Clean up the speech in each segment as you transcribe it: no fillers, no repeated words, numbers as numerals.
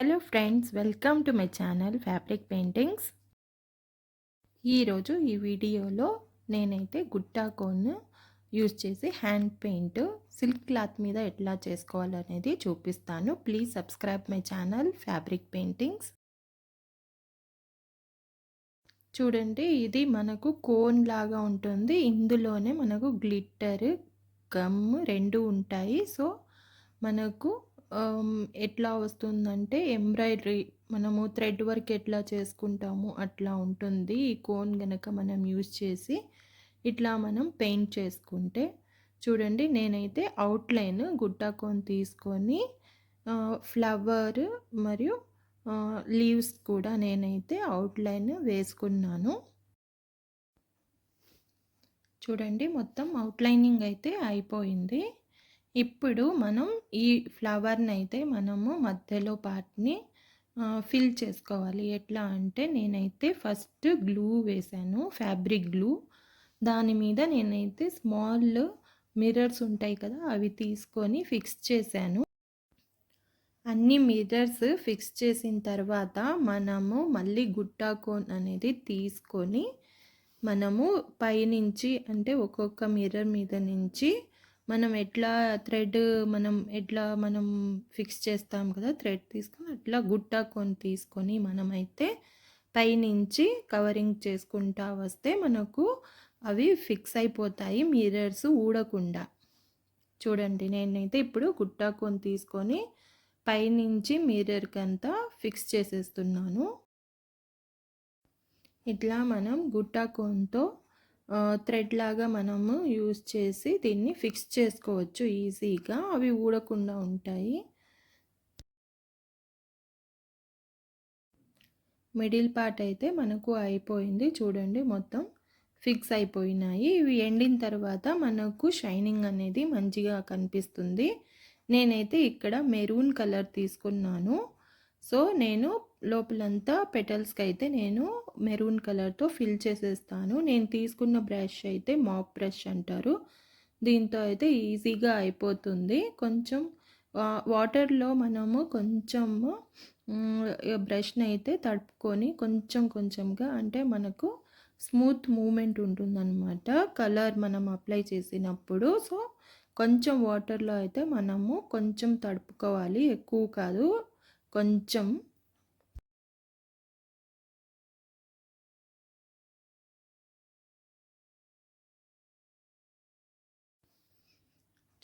Hello friends, welcome to my channel fabric paintings. ఈరోజు ఈ వీడియోలో నేనైతే గుట్టా కోన్ యూజ్ చేసి హ్యాండ్ పెయింట్ సిల్క్ క్లాత్ మీద ఎట్లా చేసుకోవాలనేది చూపిస్తాను. Please subscribe my channel fabric paintings. చూడండి, ఇది మనకు కోన్ లాగా ఉంటుంది. ఇందులోనే మనకు గ్లిట్టర్, గమ్ రెండు ఉంటాయి. సో మనకు ఎట్లా వస్తుందంటే ఎంబ్రాయిడరీ మనము థ్రెడ్ వర్క్ ఎట్లా చేసుకుంటాము అట్లా ఉంటుంది. ఈ కోన్ గనక మనం యూజ్ చేసి ఇట్లా మనం పెయింట్ చేసుకుంటే, చూడండి నేనైతే అవుట్లైన్ గుట్టా కోన్ తీసుకొని ఫ్లవర్ మరియు లీవ్స్ కూడా నేనైతే అవుట్లైన్ వేసుకున్నాను. చూడండి, మొత్తం అవుట్లైనింగ్ అయితే అయిపోయింది. ఇప్పుడు మనం ఈ ఫ్లవర్ని అయితే మనము మధ్యలో పార్ట్ని ఫిల్ చేసుకోవాలి. ఎట్లా అంటే నేనైతే ఫస్ట్ గ్లూ వేసాను, ఫ్యాబ్రిక్ గ్లూ. దాని మీద నేనైతే స్మాల్ మిర్రర్స్ ఉంటాయి కదా, అవి తీసుకొని ఫిక్స్ చేశాను. అన్ని మిర్రర్స్ ఫిక్స్ చేసిన తర్వాత మనము మళ్ళీ గుట్టా కోన్ అనేది తీసుకొని మనము పైనుంచి అంటే ఒక్కొక్క మిర్రర్ మీద నుంచి మనం ఎట్లా థ్రెడ్ మనం ఫిక్స్ చేస్తాం కదా, థ్రెడ్ తీసుకొని అట్లా గుట్టా కోన్ తీసుకొని మనమైతే పైనుంచి కవరింగ్ చేసుకుంటా వస్తే మనకు అవి ఫిక్స్ అయిపోతాయి, మిర్రర్స్ ఊడకుండా. చూడండి, నేనైతే ఇప్పుడు గుట్టా కోన్ తీసుకొని పైనుంచి మిర్రర్కి అంతా ఫిక్స్ చేసేస్తున్నాను. ఇట్లా మనం గుట్టా కోన్తో థ్రెడ్ లాగా మనము యూజ్ చేసి దీన్ని ఫిక్స్ చేసుకోవచ్చు ఈజీగా, అవి ఊడకుండా ఉంటాయి. మిడిల్ పార్ట్ అయితే మనకు అయిపోయింది. చూడండి, మొత్తం ఫిక్స్ అయిపోయినాయి. ఇవి ఎండిన తర్వాత మనకు షైనింగ్ అనేది మంచిగా కనిపిస్తుంది. నేనైతే ఇక్కడ మెరూన్ కలర్ తీసుకున్నాను. సో నేను లోపలంతా పెటల్స్కి అయితే నేను మెరూన్ కలర్తో ఫిల్ చేసేస్తాను. నేను తీసుకున్న బ్రష్ అయితే మాప్ బ్రష్ అంటారు. దీంతో అయితే ఈజీగా అయిపోతుంది. కొంచెం వాటర్లో మనము కొంచెము బ్రష్ని అయితే తడుపుకొని కొంచెం కొంచెంగా, అంటే మనకు స్మూత్ మూమెంట్ ఉంటుందన్నమాట కలర్ మనం అప్లై చేసినప్పుడు. సో కొంచెం వాటర్లో అయితే మనము కొంచెం తడుపుకోవాలి, ఎక్కువ కాదు, కొంచెం.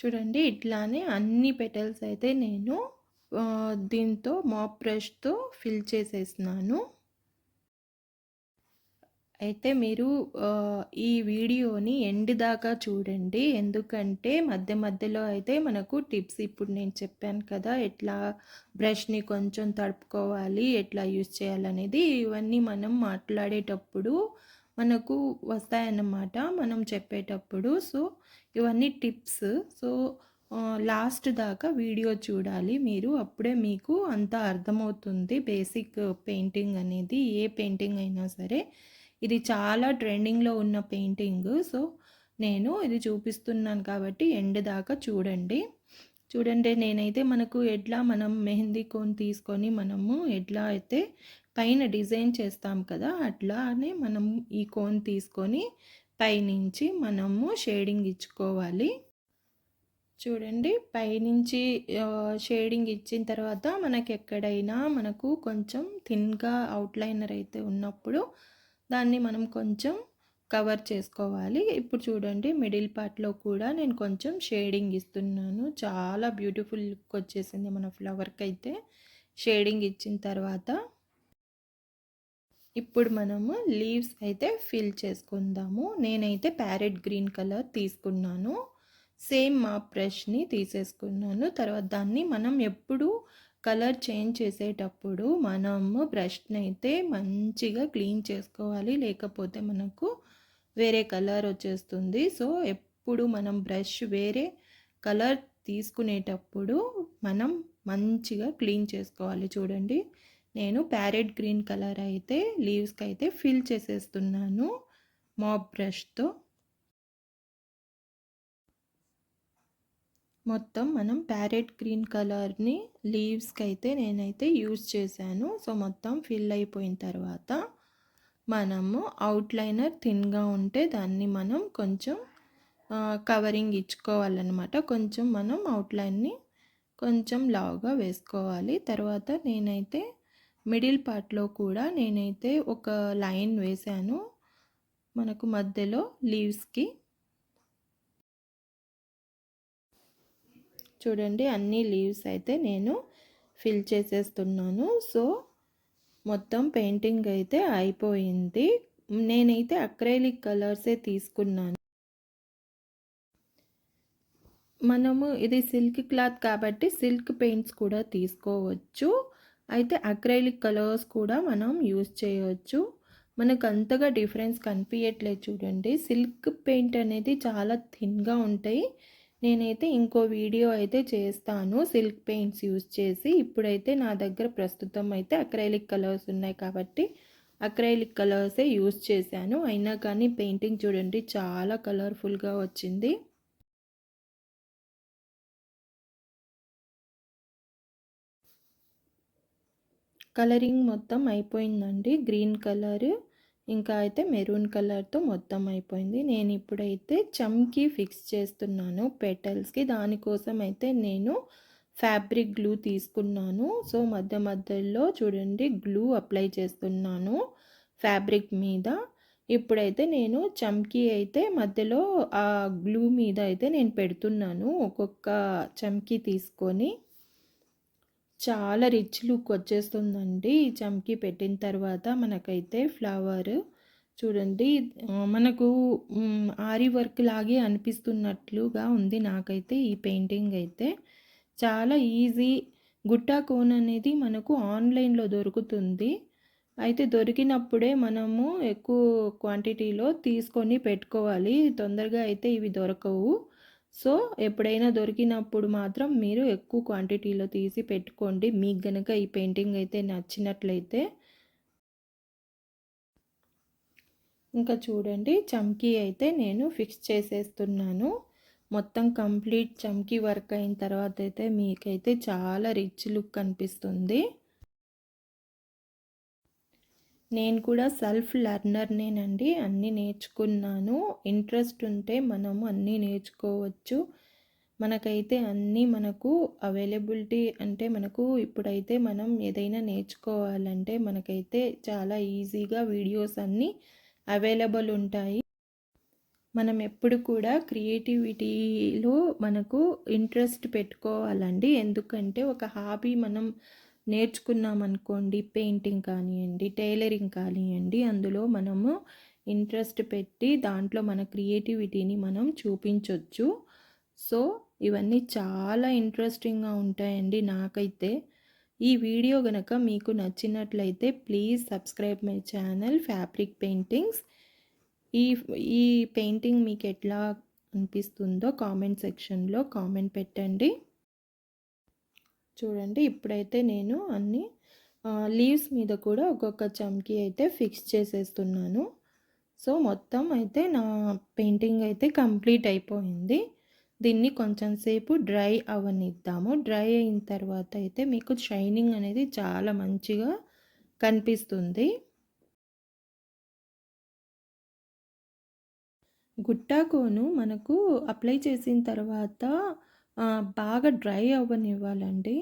చూడండి, ఇట్లానే అన్ని పెటల్స్ అయితే నేను దీంతో మాప్ బ్రష్తో ఫిల్ చేసేసినాను. అయితే మీరు ఈ వీడియోని ఎండ్ దాకా చూడండి, ఎందుకంటే మధ్య మధ్యలో అయితే మనకు టిప్స్ ఇప్పుడు నేను చెప్పాను కదా, ఎట్లా బ్రష్ని కొంచెం తడుపుకోవాలి, ఎట్లా యూజ్ చేయాలనేది, ఇవన్నీ మనం మాట్లాడేటప్పుడు మనకు వస్తాయన్నమాట మనం చెప్పేటప్పుడు. సో ఇవన్నీ టిప్స్. సో లాస్ట్ దాకా వీడియో చూడాలి మీరు, అప్పుడే మీకు అంతా అర్థమవుతుంది. బేసిక్ పెయింటింగ్ అనేది, ఏ పెయింటింగ్ అయినా సరే ఇది చాలా ట్రెండింగ్లో ఉన్న పెయింటింగ్. సో నేను ఇది చూపిస్తున్నాను కాబట్టి ఎండ్ దాకా చూడండి. చూడండి, నేనైతే మనకు ఎట్లా మనం మెహందీ కోన్ తీసుకొని మనము ఎట్లా అయితే పైన డిజైన్ చేస్తాం కదా, అట్లానే మనం ఈ కోన్ తీసుకొని పైనుంచి మనము షేడింగ్ ఇచ్చుకోవాలి. చూడండి, పైనుంచి షేడింగ్ ఇచ్చిన తర్వాత మనకి ఎక్కడైనా మనకు కొంచెం థిన్గా అవుట్లైనర్ అయితే ఉన్నప్పుడు దాన్ని మనం కొంచెం కవర్ చేసుకోవాలి. ఇప్పుడు చూడండి, మిడిల్ పార్ట్లో కూడా నేను కొంచెం షేడింగ్ ఇస్తున్నాను. చాలా బ్యూటిఫుల్ లుక్ వచ్చేసింది మన ఫ్లవర్కి అయితే షేడింగ్ ఇచ్చిన తర్వాత. ఇప్పుడు మనము లీవ్స్ అయితే ఫిల్ చేసుకుందాము. నేనైతే ప్యారెట్ గ్రీన్ కలర్ తీసుకున్నాను. సేమ్ మా బ్రష్ని తీసేసుకున్నాను. తర్వాత దాన్ని మనం ఎప్పుడు కలర్ చేంజ్ చేసేటప్పుడు మనము బ్రష్ని అయితే మంచిగా క్లీన్ చేసుకోవాలి, లేకపోతే మనకు వేరే కలర్ వచ్చేస్తుంది. సో ఎప్పుడు మనం బ్రష్ వేరే కలర్ తీసుకునేటప్పుడు మనం మంచిగా క్లీన్ చేసుకోవాలి. చూడండి, నేను ప్యారెట్ గ్రీన్ కలర్ అయితే లీవ్స్కి అయితే ఫిల్ చేసేస్తున్నాను మాప్ బ్రష్తో. మొత్తం మనం ప్యారెట్ గ్రీన్ కలర్ని లీవ్స్కి అయితే నేనైతే యూజ్ చేశాను. సో మొత్తం ఫిల్ అయిపోయిన తర్వాత మనము అవుట్లైనర్ థిన్గా ఉంటే దాన్ని మనం కొంచెం కవరింగ్ ఇచ్చుకోవాలన్నమాట. కొంచెం మనం అవుట్లైన్ని కొంచెం లావుగా వేసుకోవాలి. తర్వాత నేనైతే మిడిల్ పార్ట్లో కూడా నేనైతే ఒక లైన్ వేశాను మనకు మధ్యలో లీవ్స్కి. చూడండి అన్ని లీవ్స్ అయితే నేను ఫిల్ చేసేస్తున్నాను. సో మొత్తం పెయింటింగ్ అయితే అయిపోయింది. నేనైతే అక్రైలిక్ కలర్సే తీసుకున్నాను. మనము ఇది సిల్క్ క్లాత్ కాబట్టి సిల్క్ పెయింట్స్ కూడా తీసుకోవచ్చు. అయితే అక్రైలిక్ కలర్స్ కూడా మనం యూజ్ చేయవచ్చు. మనకు అంతగా డిఫరెన్స్ కనిపించట్లేదు చూడండి. సిల్క్ పెయింట్ అనేది చాలా థిన్గా ఉంటాయి. నేనైతే ఇంకో వీడియో అయితే చేస్తాను సిల్క్ పెయింట్స్ యూజ్ చేసి. ఇప్పుడైతే నా దగ్గర ప్రస్తుతం అయితే అక్రైలిక్ కలర్స్ ఉన్నాయి కాబట్టి అక్రైలిక్ కలర్సే యూజ్ చేశాను. అయినా కానీ పెయింటింగ్ చూడండి చాలా కలర్ఫుల్గా వచ్చింది. కలరింగ్ మొత్తం అయిపోయిందండి. గ్రీన్ కలర్ ఇంకా అయితే మెరూన్ కలర్తో మొత్తం అయిపోయింది. నేను ఇప్పుడైతే చమ్కీ ఫిక్స్ చేస్తున్నాను పెటల్స్కి. దానికోసం అయితే నేను ఫ్యాబ్రిక్ గ్లూ తీసుకున్నాను. సో మధ్య మధ్యలో చూడండి గ్లూ అప్లై చేస్తున్నాను ఫ్యాబ్రిక్ మీద. ఇప్పుడైతే నేను చమ్కీ అయితే మధ్యలో ఆ గ్లూ మీద అయితే నేను పెడుతున్నాను. ఒక్కొక్క చమ్కీ తీసుకొని చాలా రిచ్ లుక్ వచ్చేస్తుందండి ఈ చమ్కీ పెట్టిన తర్వాత. మనకైతే ఫ్లవర్ చూడండి మనకు ఆరి వర్క్ లాగే అనిపిస్తున్నట్లుగా ఉంది నాకైతే ఈ పెయింటింగ్ అయితే. చాలా ఈజీ. గుట్టా కోన్ అనేది మనకు ఆన్లైన్లో దొరుకుతుంది. అయితే దొరికినప్పుడే మనము ఎక్కువ క్వాంటిటీలో తీసుకొని పెట్టుకోవాలి. తొందరగా అయితే ఇవి దొరకవు. సో ఎప్పుడైనా దొరికినప్పుడు మాత్రం మీరు ఎక్కువ క్వాంటిటీలో తీసి పెట్టుకోండి. మీకు గనక ఈ పెయింటింగ్ అయితే నచ్చినట్లయితే. ఇంకా చూడండి చమ్కీ అయితే నేను ఫిక్స్ చేసేస్తున్నాను. మొత్తం కంప్లీట్ చమ్కీ వర్క్ అయిన తర్వాత అయితే మీకైతే చాలా రిచ్ లుక్ కనిపిస్తుంది. నేను కూడా సెల్ఫ్ లెర్నర్నేనండి. అన్నీ నేర్చుకున్నాను. ఇంట్రెస్ట్ ఉంటే మనము అన్నీ నేర్చుకోవచ్చు. మనకైతే అన్నీ మనకు అవైలబిలిటీ అంటే మనకు ఇప్పుడైతే మనం ఏదైనా నేర్చుకోవాలంటే మనకైతే చాలా ఈజీగా వీడియోస్ అన్నీ అవైలబుల్ ఉంటాయి. మనం ఎప్పుడు కూడా క్రియేటివిటీలో మనకు ఇంట్రెస్ట్ పెట్టుకోవాలండి. ఎందుకంటే ఒక హాబీ మనం నేర్చుకున్నామనుకోండి, పెయింటింగ్ కానివ్వండి, టైలరింగ్ కానివ్వండి, అందులో మనము ఇంట్రెస్ట్ పెట్టి దాంట్లో మన క్రియేటివిటీని మనం చూపించవచ్చు. సో ఇవన్నీ చాలా ఇంట్రెస్టింగ్గా ఉంటాయండి నాకైతే. ఈ వీడియో గనక మీకు నచ్చినట్లయితే please subscribe my channel fabric paintings. ఈ ఈ పెయింటింగ్ మీకు ఎట్లా అనిపిస్తుందో కామెంట్ సెక్షన్లో కామెంట్ పెట్టండి. చూడండి ఇప్పుడైతే నేను అన్ని లీవ్స్ మీద కూడా ఒక్కొక్క చమ్కీ అయితే ఫిక్స్ చేసేస్తున్నాను. సో మొత్తం అయితే నా పెయింటింగ్ అయితే కంప్లీట్ అయిపోయింది. దీన్ని కొంచెం సేపు డ్రై అవ్వనిద్దాము. డ్రై అయిన తర్వాత అయితే మీకు షైనింగ్ అనేది చాలా మంచిగా కనిపిస్తుంది. గుట్టాకోను మనకు అప్లై చేసిన తర్వాత బాగా డ్రై అవ్వనివ్వాలండి.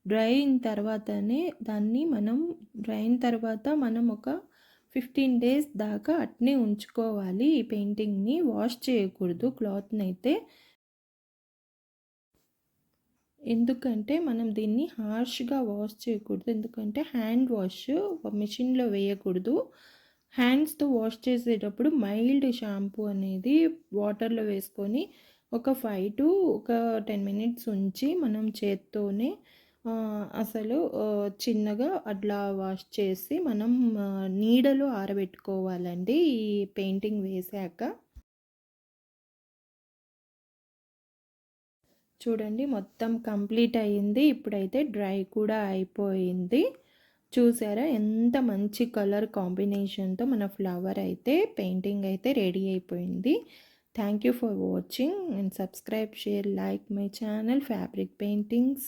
డ్రై అయిన తర్వాతనే దాన్ని డ్రై అయిన తర్వాత మనం ఒక 15 డేస్ దాకా అట్నే ఉంచుకోవాలి. ఈ పెయింటింగ్ని వాష్ చేయకూడదు క్లాత్ని అయితే. ఎందుకంటే మనం దీన్ని హార్ష్గా వాష్ చేయకూడదు. ఎందుకంటే హ్యాండ్ వాష్ మిషన్లో వేయకూడదు. హ్యాండ్స్తో వాష్ చేసేటప్పుడు మైల్డ్ షాంపూ అనేది వాటర్లో వేసుకొని ఒక 5 to 10 మినిట్స్ ఉంచి మనం చేత్తోనే అసలు చిన్నగా అట్లా వాష్ చేసి మనం నీడలో ఆరబెట్టుకోవాలండి ఈ పెయింటింగ్ వేసాక. చూడండి మొత్తం కంప్లీట్ అయ్యింది. ఇప్పుడైతే డ్రై కూడా అయిపోయింది. చూసారా ఎంత మంచి కలర్ కాంబినేషన్తో మన ఫ్లవర్ అయితే పెయింటింగ్ అయితే రెడీ అయిపోయింది. Thank you for watching and subscribe, share, like my channel fabric paintings.